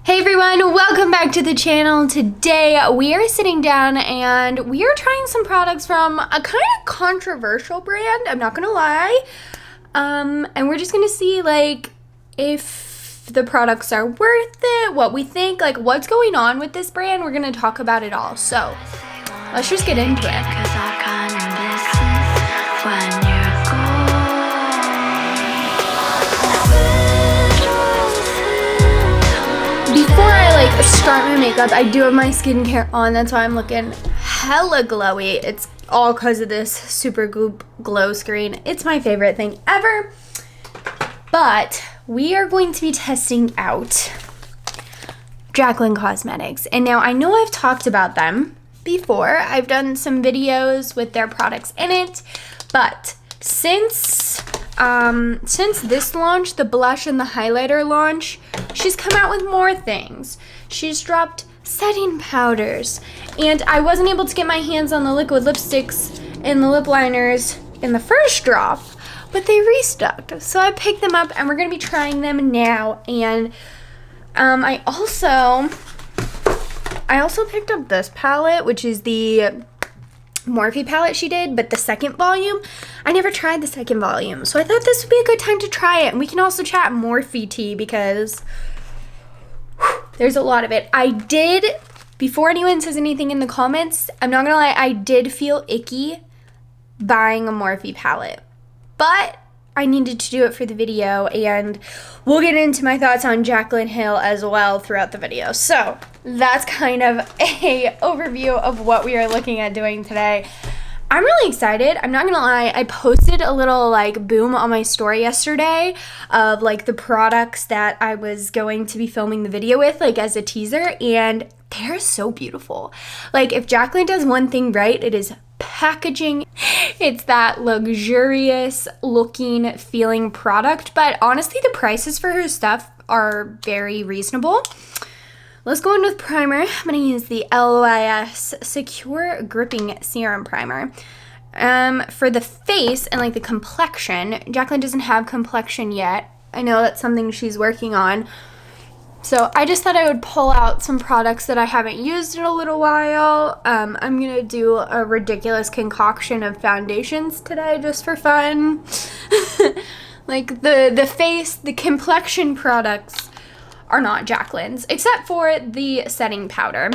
Hey everyone, welcome back to the channel. Today we are sitting down and we are trying some products from a kind of controversial brand, I'm not gonna lie. And we're just gonna see like if the products are worth it, what we think, like what's going on with this brand. We're gonna talk about it all. So let's just get into it. Before I start my makeup, I do have my skincare on. That's why I'm looking hella glowy. It's all because of this super glow screen. It's my favorite thing ever. But we are going to be testing out Jaclyn Cosmetics. And now I know I've talked about them before. I've done some videos with their products in it. But since this launch, the blush and the highlighter launch, she's come out with more things. She's dropped setting powders, and I wasn't able to get my hands on the liquid lipsticks and the lip liners in the first drop, but they restocked. So I picked them up and we're gonna be trying them now. And I also picked up this palette, which is the Morphe palette she did, but the second volume. I never tried the second volume, so I thought this would be a good time to try it. And we can also chat Morphe tea because there's a lot of it. I did, before anyone says anything in the comments, I'm not gonna lie, I did feel icky buying a Morphe palette, but I needed to do it for the video, and we'll get into my thoughts on Jaclyn Hill as well throughout the video. So that's kind of a overview of what we are looking at doing today. I'm really excited. I'm not gonna lie, I posted a little boom on my story yesterday of the products that I was going to be filming the video with as a teaser, and they're so beautiful. If Jaclyn does one thing right, it is packaging. It's that luxurious looking feeling product, but honestly the prices for her stuff are very reasonable. Let's go in with primer. I'm gonna use the LYS Secure Gripping Serum Primer. For the face and the complexion, Jaclyn doesn't have complexion yet. I know that's something she's working on. So I just thought I would pull out some products that I haven't used in a little while. I'm gonna do a ridiculous concoction of foundations today just for fun. The face, the complexion products are not Jaclyn's, except for the setting powder,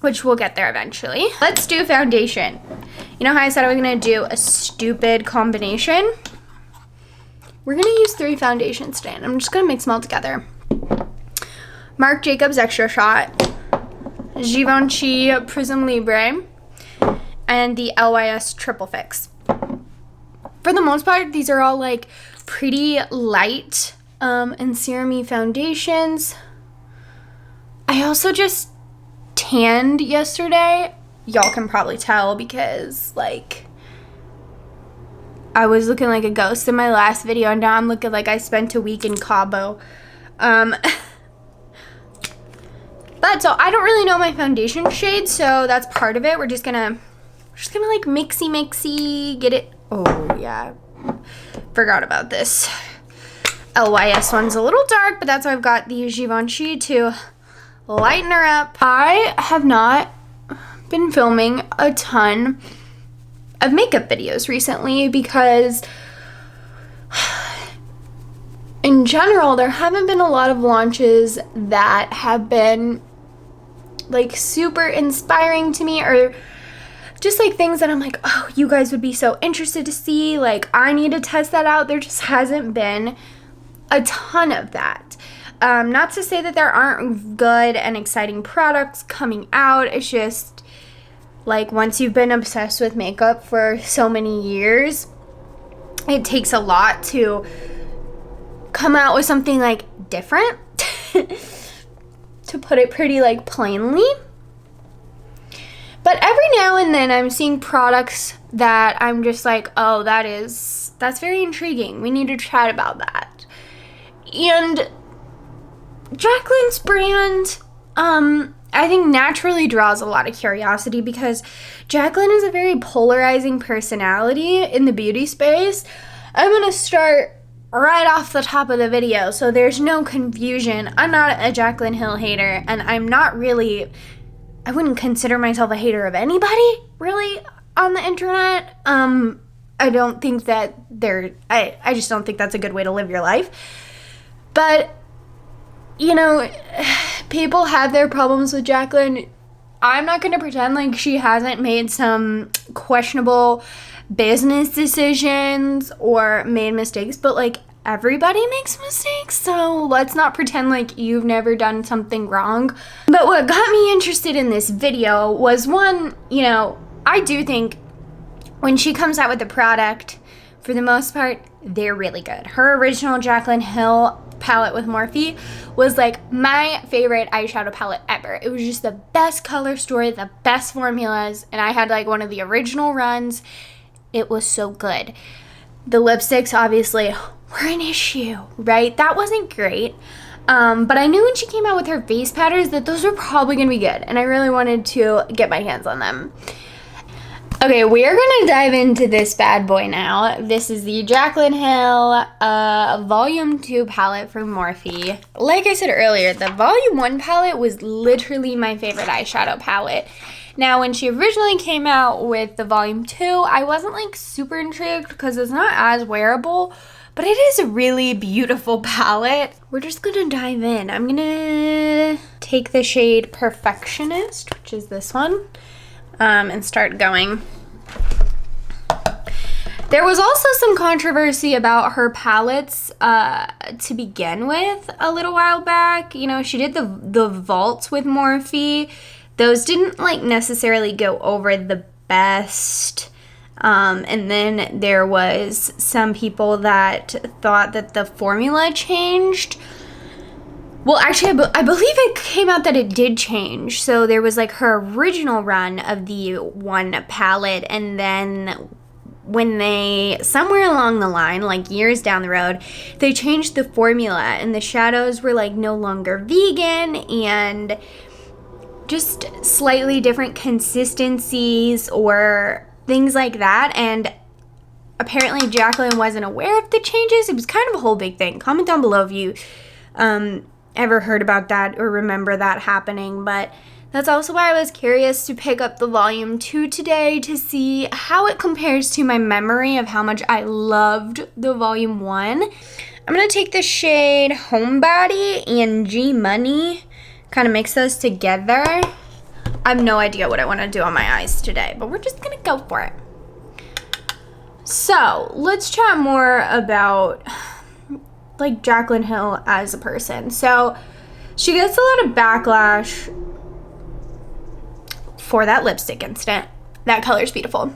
which we'll get there eventually. Let's do foundation. You know how I said I was gonna do a stupid combination? We're gonna use 3 foundations today, and I'm just gonna mix them all together. Marc Jacobs Extra Shot, Givenchy Prism Libre, and the LYS Triple Fix. For the most part, these are all pretty light and serum-y foundations. I also just tanned yesterday. Y'all can probably tell because I was looking like a ghost in my last video, and now I'm looking like I spent a week in Cabo. But so I don't really know my foundation shade, so that's part of it. We're just gonna mixy get it. Oh yeah, forgot about this. LYS one's a little dark, but that's why I've got the Givenchy to lighten her up. I have not been filming a ton of makeup videos recently because in general there haven't been a lot of launches that have been super inspiring to me, or just things that I'm oh, you guys would be so interested to see, I need to test that out. There just hasn't been a ton of that. Not to say that there aren't good and exciting products coming out. It's just once you've been obsessed with makeup for so many years, it takes a lot to come out with something different. To put it pretty plainly. But every now and then I'm seeing products that I'm just oh, that's very intriguing. We need to chat about that. And Jaclyn's brand, I think naturally draws a lot of curiosity because Jaclyn is a very polarizing personality in the beauty space. I'm gonna start right off the top of the video, so there's no confusion. I'm not a Jaclyn Hill hater, and I'm not really, I wouldn't consider myself a hater of anybody, really, on the internet. I don't think that I just don't think that's a good way to live your life. But, you know, people have their problems with Jaclyn. I'm not going to pretend like she hasn't made some questionable business decisions or made mistakes, but like everybody makes mistakes, so let's not pretend like you've never done something wrong. But what got me interested in this video was, one, you know, I do think when she comes out with a product, for the most part, they're really good. Her original Jaclyn Hill palette with Morphe was like my favorite eyeshadow palette ever. It was just the best color story, the best formulas, and I had like one of the original runs. It was so good. The lipsticks obviously were an issue, right? That wasn't great. But I knew when she came out with her face powders that those were probably gonna be good, and I really wanted to get my hands on them. Okay, we are gonna dive into this bad boy now. This is the Jaclyn Hill Volume 2 palette from Morphe. Like I said earlier, the Volume 1 palette was literally my favorite eyeshadow palette. Now, when she originally came out with the Volume 2, I wasn't like super intrigued because it's not as wearable, but it is a really beautiful palette. We're just gonna dive in. I'm gonna take the shade Perfectionist, which is this one, and start going. There was also some controversy about her palettes to begin with a little while back. You know, she did the vaults with Morphe. Those didn't like necessarily go over the best. And then there was some people that thought that the formula changed. Well, actually, I believe it came out that it did change. So there was like her original run of the one palette, and then when they, somewhere along the line, like years down the road, they changed the formula, and the shadows were like no longer vegan and just slightly different consistencies or things like that. And apparently Jaclyn wasn't aware of the changes. It was kind of a whole big thing. Comment down below if you ever heard about that or remember that happening. But that's also why I was curious to pick up the Volume 2 today to see how it compares to my memory of how much I loved the Volume 1. I'm going to take the shade Homebody and G Money, kind of mix those together. I have no idea what I want to do on my eyes today, but we're just going to go for it. So let's chat more about like Jaclyn Hill as a person. So she gets a lot of backlash for that lipstick incident. That color's beautiful.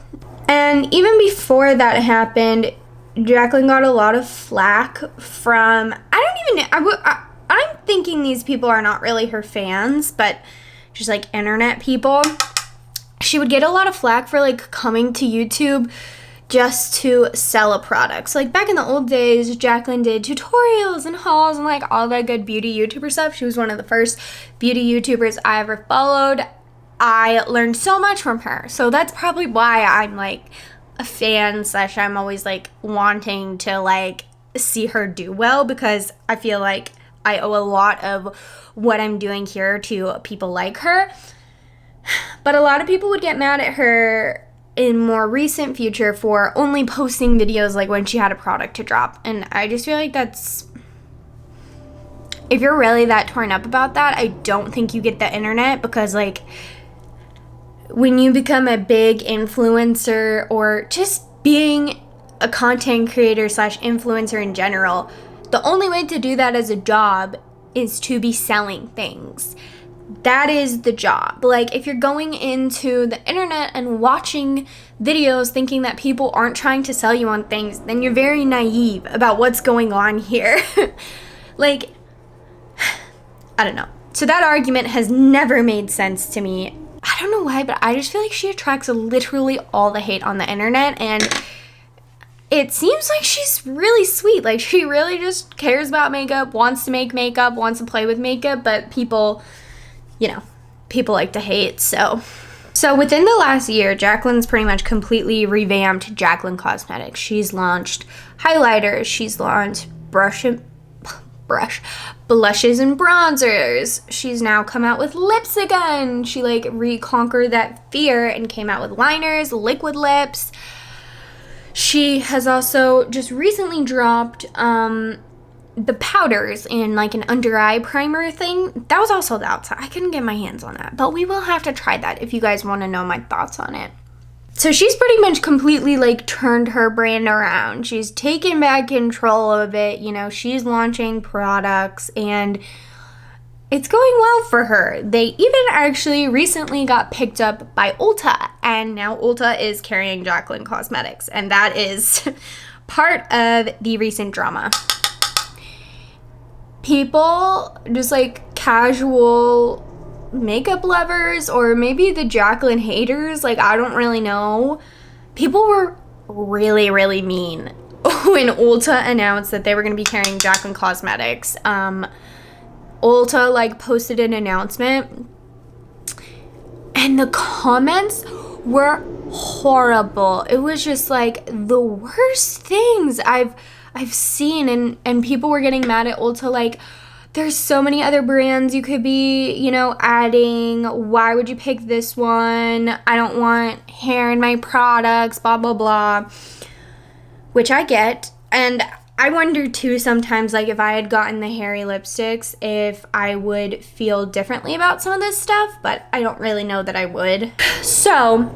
And even before that happened, Jaclyn got a lot of flack from, I'm thinking these people are not really her fans, but just like internet people. She would get a lot of flack for like coming to YouTube just to sell a product. So like back in the old days, Jaclyn did tutorials and hauls and like all that good beauty YouTuber stuff. She was one of the first beauty YouTubers I ever followed. I learned so much from her. So that's probably why I'm like a fan / I'm always like wanting to like see her do well, because I feel like I owe a lot of what I'm doing here to people like her. But a lot of people would get mad at her in more recent future for only posting videos like when she had a product to drop. And I just feel like that's, if you're really that torn up about that, I don't think you get the internet, because like when you become a big influencer or just being a content creator / influencer in general, the only way to do that as a job is to be selling things. That is the job. Like if you're going into the internet and watching videos thinking that people aren't trying to sell you on things, then you're very naive about what's going on here. Like, I don't know. So that argument has never made sense to me. I don't know why, but I just feel like she attracts literally all the hate on the internet, and it seems like she's really sweet. Like she really just cares about makeup, wants to make makeup, wants to play with makeup, but people, you know, people like to hate. So So within the last year, Jaclyn's pretty much completely revamped Jaclyn Cosmetics. She's launched highlighters, she's launched blushes and bronzers. She's now come out with lips again. She like reconquered that fear and came out with liners, liquid lips. She has also just recently dropped the powders in like an under eye primer thing. That was also the outside. I couldn't get my hands on that, but we will have to try that if you guys want to know my thoughts on it. So she's pretty much completely like turned her brand around. She's taken back control of it. You know, she's launching products and it's going well for her. They even actually recently got picked up by Ulta, and now Ulta is carrying Jaclyn Cosmetics, and that is part of the recent drama. People, just like casual makeup lovers, or maybe the Jaclyn haters, like I don't really know, people were really, really mean when Ulta announced that they were going to be carrying Jaclyn Cosmetics. Ulta like posted an announcement and the comments were horrible. It was just like the worst things I've seen, and people were getting mad at Ulta like, there's so many other brands you could be, you know, adding. Why would you pick this one? I don't want hair in my products, blah, blah, blah. Which I get. And I wonder too sometimes, like if I had gotten the hairy lipsticks, if I would feel differently about some of this stuff, but I don't really know that I would. So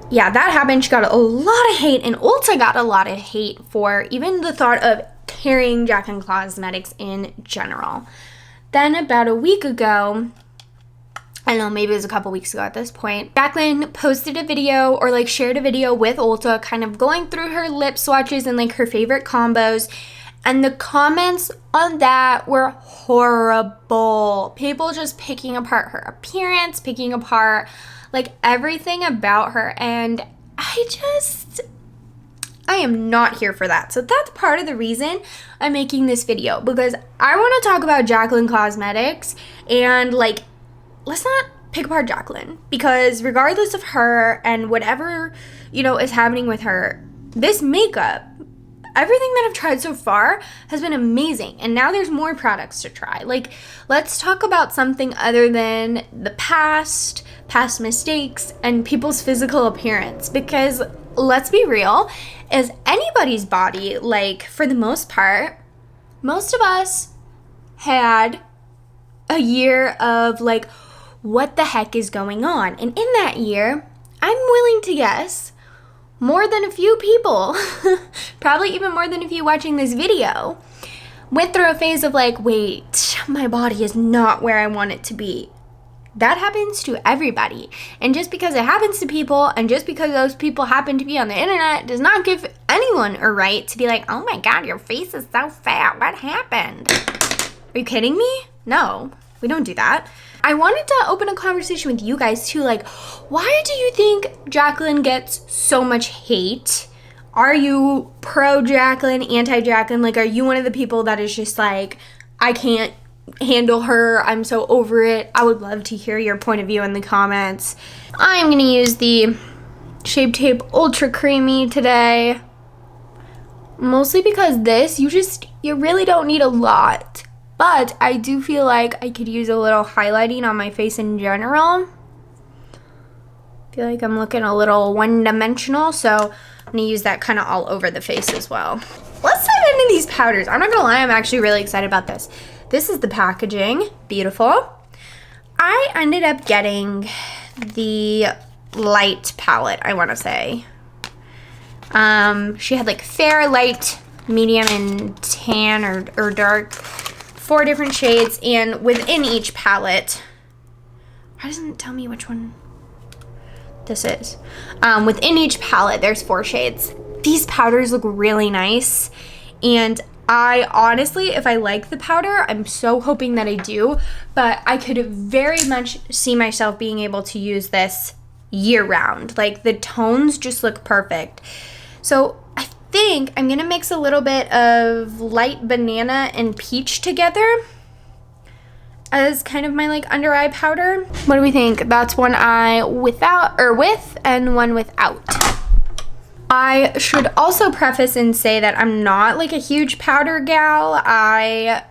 yeah, that happened. She got a lot of hate, and Ulta got a lot of hate for even the thought of carrying Jaclyn Cosmetics in general. Then about a week ago, I don't know, maybe it was a couple weeks ago at this point, Jaclyn posted a video or like shared a video with Ulta kind of going through her lip swatches and like her favorite combos, and the comments on that were horrible. People just picking apart her appearance, picking apart like everything about her, and I am not here for that. So that's part of the reason I'm making this video, because I want to talk about Jaclyn Cosmetics, and like, let's not pick apart Jaclyn, because regardless of her and whatever, you know, is happening with her, this makeup, everything that I've tried so far has been amazing, and now there's more products to try. Like, let's talk about something other than the past mistakes and people's physical appearance, because let's be real, is anybody's body, like for the most part, most of us had a year of like, what the heck is going on? And in that year, I'm willing to guess more than a few people, probably even more than a few watching this video, went through a phase of like, wait, my body is not where I want it to be. That happens to everybody. And just because it happens to people, and just because those people happen to be on the internet, does not give anyone a right to be like, oh my God, your face is so fat. What happened? Are you kidding me? No, we don't do that. I wanted to open a conversation with you guys too. Like, why do you think Jaclyn gets so much hate? Are you pro Jaclyn, anti Jaclyn? Like, are you one of the people that is just like, I can't handle her, I'm so over it? I would love to hear your point of view in the comments. I'm gonna use the Shape Tape Ultra Creamy today, mostly because this, you really don't need a lot, but I do feel like I could use a little highlighting on my face in general. I feel like I'm looking a little one-dimensional, so I'm gonna use that kind of all over the face as well. Let's dive into these powders. I'm not gonna lie, I'm actually really excited about this. This is the packaging, beautiful. I ended up getting the light palette, I wanna say. She had like fair, light, medium, and tan or dark, 4 different shades, and within each palette, why doesn't it tell me which one this is? Within each palette, there's 4 shades. These powders look really nice, and I honestly, if I like the powder, I'm so hoping that I do, but I could very much see myself being able to use this year round. Like, the tones just look perfect. So I think I'm gonna mix a little bit of light banana and peach together, as kind of my like under eye powder. What do we think? That's one eye without or with and one without. I should also preface and say that I'm not like a huge powder gal. I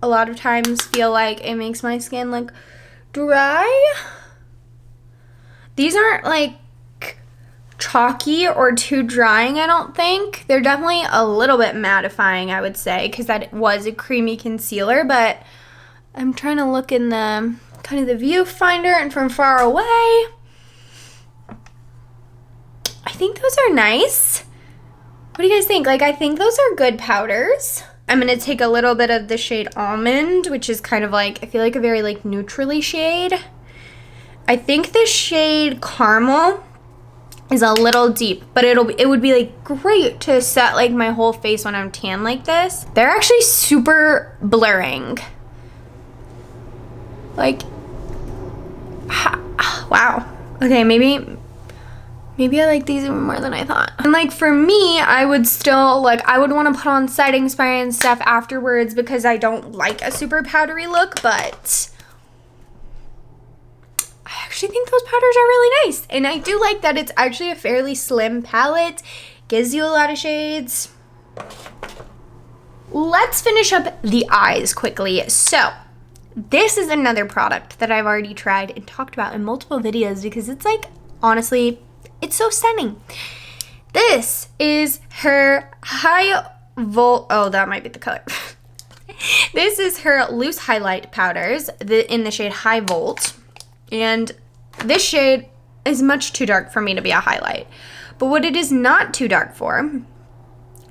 a lot of times feel like it makes my skin look dry. These aren't like chalky or too drying, I don't think. They're definitely a little bit mattifying, I would say, because that was a creamy concealer, but I'm trying to look in the kind of the viewfinder and from far away. I think those are nice. What do you guys think? Like, I think those are good powders. I'm going to take a little bit of the shade Almond, which is kind of like, I feel like a very like neutrally shade. I think the shade Caramel is a little deep, but it would be like great to set like my whole face when I'm tan like this. They're actually super blurring. Like, wow. Okay, maybe I like these even more than I thought. And like for me, I would still like, I would want to put on setting spray and stuff afterwards because I don't like a super powdery look, but I actually think those powders are really nice. And I do like that it's actually a fairly slim palette. Gives you a lot of shades. Let's finish up the eyes quickly. So, this is another product that I've already tried and talked about in multiple videos because it's like, honestly, it's so stunning. This is her oh, that might be the color. This is her loose highlight powders in the shade High Volt. And this shade is much too dark for me to be a highlight. But what it is not too dark for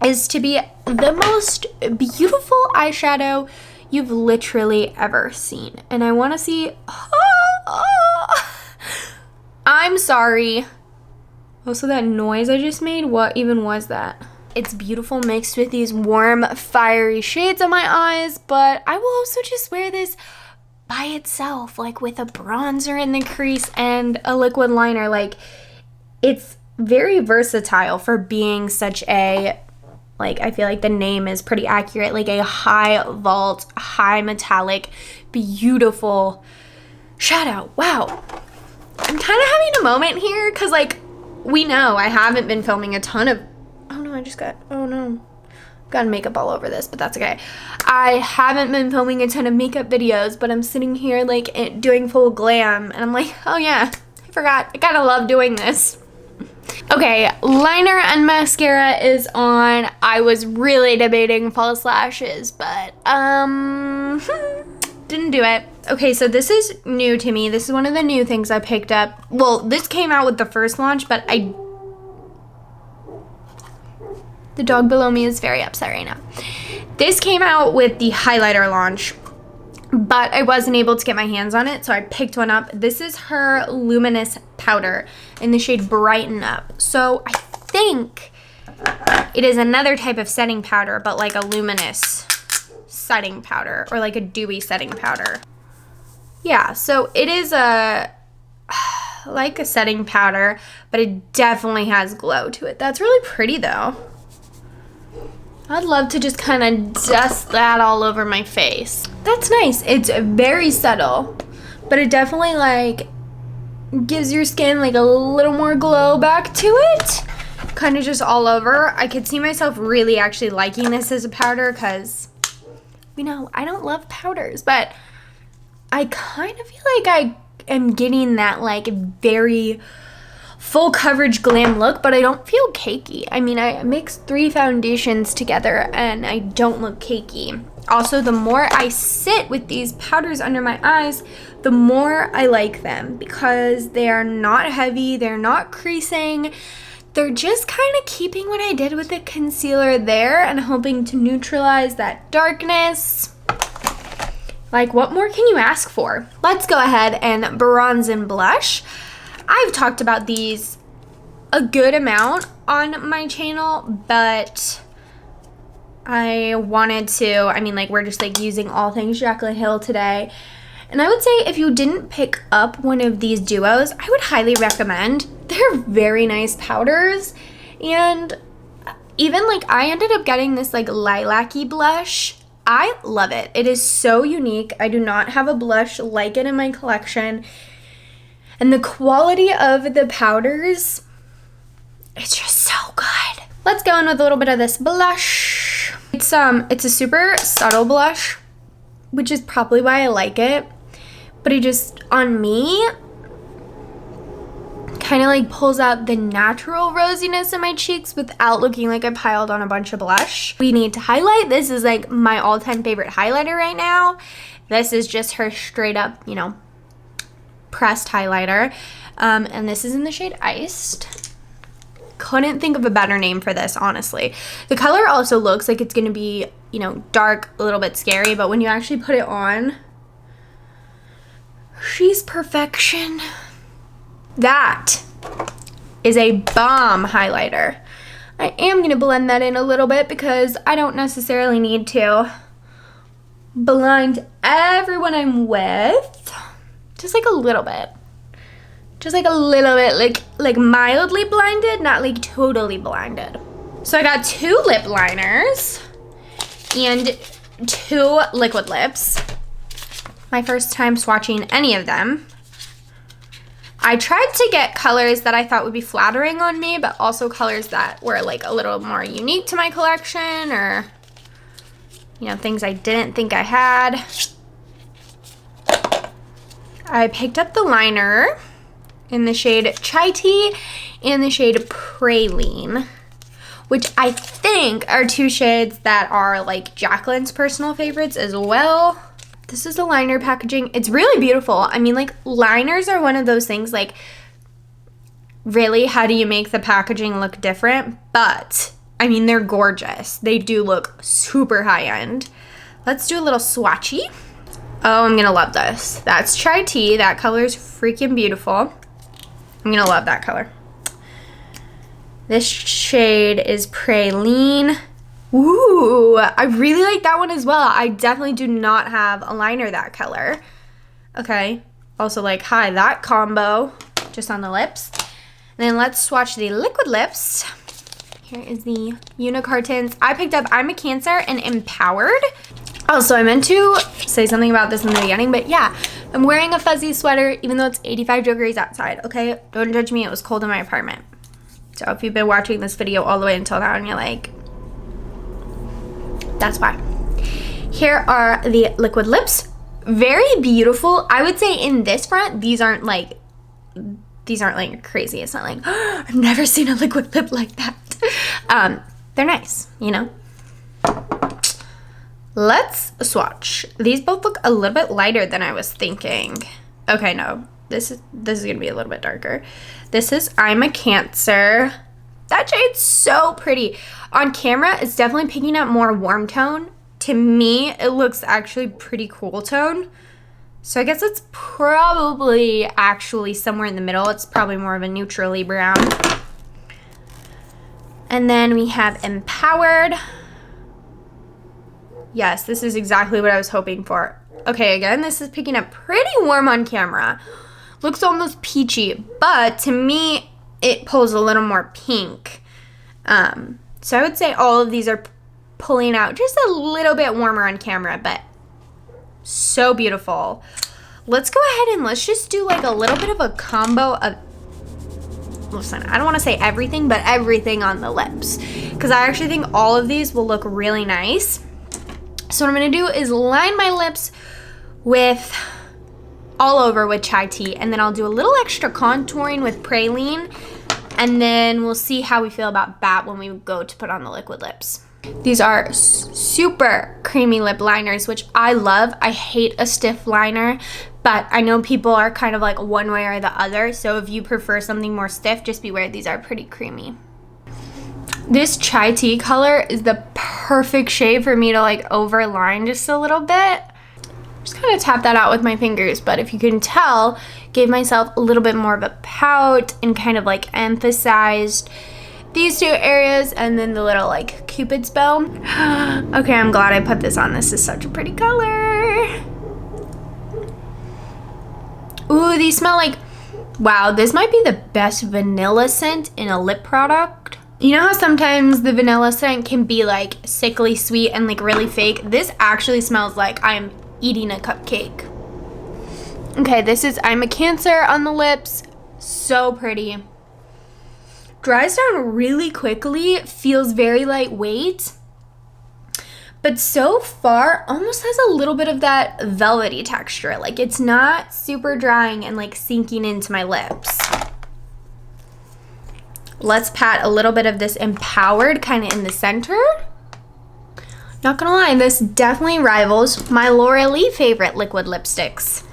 is to be the most beautiful eyeshadow you've literally ever seen. And I want to see... I'm sorry. Also, that noise I just made, what even was that? It's beautiful mixed with these warm, fiery shades on my eyes, but I will also just wear this by itself, like with a bronzer in the crease and a liquid liner. Like, it's very versatile for being such a, like, I feel like the name is pretty accurate, like a high vault, high metallic, beautiful shadow. Wow. I'm kind of having a moment here because, like, we know I haven't been filming a ton of, oh no, oh no. Got makeup all over this, but that's okay. I haven't been filming a ton of makeup videos, but I'm sitting here like doing full glam and I'm like, oh yeah, I forgot. I gotta love doing this. Okay, liner and mascara is on. I was really debating false lashes, but didn't do it. Okay, so this is new to me. This is one of the new things I picked up. Well, this came out with the first launch, but the dog below me is very upset right now. This came out with the highlighter launch, but I wasn't able to get my hands on it, so I picked one up. This is her Luminous Powder in the shade Brighten Up. So I think it is another type of setting powder, but like a luminous setting powder or like a dewy setting powder. Yeah, so it is like a setting powder, but it definitely has glow to it. That's really pretty though. I'd love to just kind of dust that all over my face. That's nice. It's very subtle, but it definitely like gives your skin like a little more glow back to it. Kind of just all over. I could see myself really actually liking this as a powder because, you know, I don't love powders, but I kind of feel like I am getting that like very full coverage glam look, but I don't feel cakey. I mean, I mixed 3 foundations together and I don't look cakey. Also, the more I sit with these powders under my eyes, the more I like them because they are not heavy, they're not creasing. They're just kind of keeping what I did with the concealer there and hoping to neutralize that darkness. Like, what more can you ask for? Let's go ahead and bronze and blush. I've talked about these a good amount on my channel, but I wanted to, I mean, like, we're just like using all things Jaclyn Hill today. And I would say if you didn't pick up one of these duos, I would highly recommend. They're very nice powders. And even like I ended up getting this like lilac-y blush. I love it. It is so unique. I do not have a blush like it in my collection. And the quality of the powders, it's just so good. Let's go in with a little bit of this blush. It's a super subtle blush, which is probably why I like it. But it just, on me, kind of like pulls out the natural rosiness in my cheeks without looking like I piled on a bunch of blush. We need to highlight. This is like my all-time favorite highlighter right now. This is just her straight up, you know, pressed highlighter. And this is in the shade Iced. Couldn't think of a better name for this, honestly. The color also looks like it's gonna be, you know, dark, a little bit scary, but when you actually put it on, she's perfection. That is a bomb highlighter. I am going to blend that in a little bit because I don't necessarily need to blind everyone I'm with. Just like a little bit. Just like a little bit, like mildly blinded, not like totally blinded. So I got 2 lip liners and 2 liquid lips. My first time swatching any of them. I tried to get colors that I thought would be flattering on me, but also colors that were like a little more unique to my collection, or, you know, things I didn't think I had. I picked up the liner in the shade Chai Tea and the shade Praline, which I think are 2 shades that are like Jaclyn's personal favorites as well. This is the liner packaging. It's really beautiful. I mean, like, liners are one of those things, like, really, how do you make the packaging look different? But, I mean, they're gorgeous. They do look super high-end. Let's do a little swatchy. Oh, I'm gonna love this. That's Chai Tea. That color is freaking beautiful. I'm gonna love that color. This shade is Praline. Ooh, I really like that one as well. I definitely do not have a liner that color. Okay, also like, hi, that combo, just on the lips. And then let's swatch the liquid lips. Here is the Unicartons. I picked up I'm a Cancer and Empowered. Also, I meant to say something about this in the beginning, but yeah, I'm wearing a fuzzy sweater even though it's 85 degrees outside, okay? Don't judge me, it was cold in my apartment. So if you've been watching this video all the way until now and you're like, that's why. Here are the liquid lips. Very beautiful. I would say in this front, these aren't like crazy. It's not like, oh, I've never seen a liquid lip like that. They're nice, you know. Let's swatch. These both look a little bit lighter than I was thinking. Okay, no. This is gonna be a little bit darker. This is I'm a Cancer. That shade's so pretty. On camera, it's definitely picking up more warm tone. To me, it looks actually pretty cool tone. So I guess it's probably actually somewhere in the middle. It's probably more of a neutrally brown. And then we have Empowered. Yes, this is exactly what I was hoping for. Okay, again, this is picking up pretty warm on camera. Looks almost peachy, but to me, it pulls a little more pink. So I would say all of these are pulling out just a little bit warmer on camera, but so beautiful. Let's go ahead and let's just do like a little bit of a combo of, listen, I don't want to say everything, but everything on the lips, because I actually think all of these will look really nice. So what I'm going to do is line my lips with all over with Chai Tea, and then I'll do a little extra contouring with Praline, and then we'll see how we feel about that when we go to put on the liquid lips. These are super creamy lip liners, which I love. I hate a stiff liner, but I know people are kind of like one way or the other, so if you prefer something more stiff, just beware, these are pretty creamy. This Chai Tea color is the perfect shade for me to like overline just a little bit. Just kind of tap that out with my fingers, but if you can tell, gave myself a little bit more of a pout and kind of like emphasized these 2 areas, and then the little like Cupid's bow. Okay, I'm glad I put this on. This is such a pretty color. Ooh, these smell like, wow, this might be the best vanilla scent in a lip product. You know how sometimes the vanilla scent can be like sickly sweet and like really fake? This actually smells like I'm eating a cupcake. Okay, this is I'm a Cancer on the lips. So pretty. Dries down really quickly, feels very lightweight, but so far almost has a little bit of that velvety texture. Like it's not super drying and like sinking into my lips. Let's pat a little bit of this Empowered kind of in the center. Not gonna lie, this definitely rivals my Laura Lee favorite liquid lipsticks.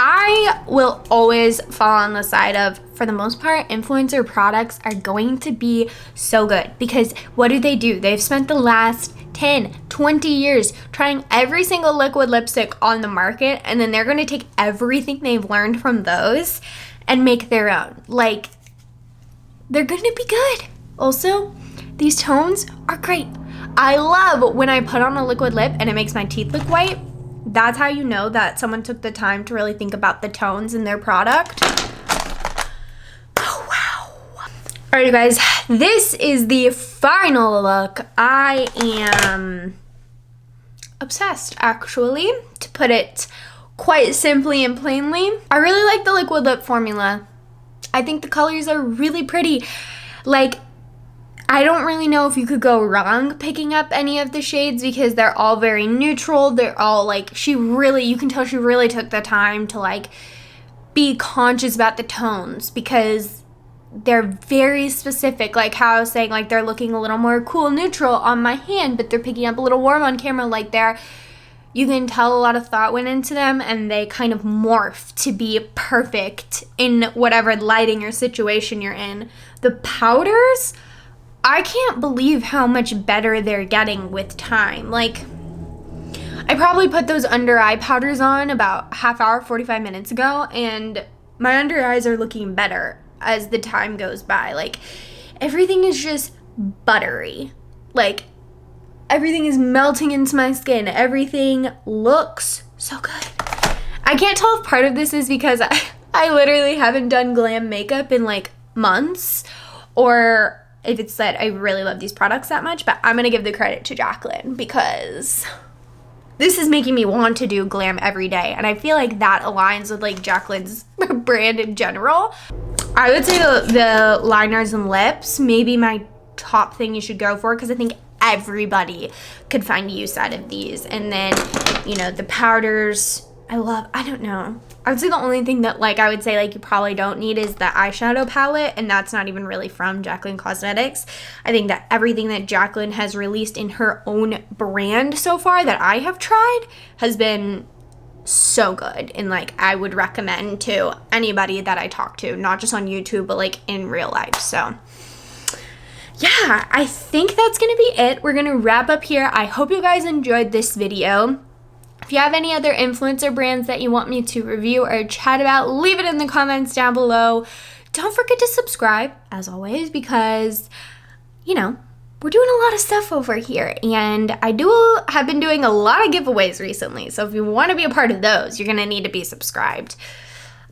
I will always fall on the side of, for the most part, influencer products are going to be so good because what do? They've spent the last 10, 20 years trying every single liquid lipstick on the market, and then they're going to take everything they've learned from those and make their own. Like, they're going to be good. Also, these tones are great. I love when I put on a liquid lip and it makes my teeth look white. That's how you know that someone took the time to really think about the tones in their product. Oh, wow. All right, you guys, this is the final look. I am obsessed, actually, to put it quite simply and plainly. I really like the liquid lip formula. I think the colors are really pretty. Like, I don't really know if you could go wrong picking up any of the shades because they're all very neutral. They're all like, you can tell she really took the time to like be conscious about the tones because they're very specific. Like how I was saying, like they're looking a little more cool neutral on my hand, but they're picking up a little warm on camera. Like you can tell a lot of thought went into them and they kind of morph to be perfect in whatever lighting or situation you're in. The powders, I can't believe how much better they're getting with time. Like, I probably put those under eye powders on about half hour, 45 minutes ago, and my under eyes are looking better as the time goes by. Like, everything is just buttery. Like, everything is melting into my skin. Everything looks so good. I can't tell if part of this is because I literally haven't done glam makeup in like months, or if it's that I really love these products that much, but I'm going to give the credit to Jaclyn because this is making me want to do glam every day. And I feel like that aligns with like Jaclyn's brand in general. I would say the liners and lips, maybe my top thing you should go for because I think everybody could find use out of these. And then, you know, the powders, I don't know. I would say the only thing that like I would say like you probably don't need is the eyeshadow palette, and that's not even really from Jaclyn Cosmetics. I think that everything that Jaclyn has released in her own brand so far that I have tried has been so good, and like I would recommend to anybody that I talk to, not just on YouTube but like in real life. So yeah, I think that's gonna be it. We're gonna wrap up here. I hope you guys enjoyed this video. If you have any other influencer brands that you want me to review or chat about, leave it in the comments down below. Don't forget to subscribe, as always, because, you know, we're doing a lot of stuff over here. And I have been doing a lot of giveaways recently. So if you want to be a part of those, you're going to need to be subscribed.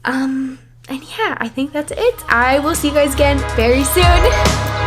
And yeah, I think that's it. I will see you guys again very soon.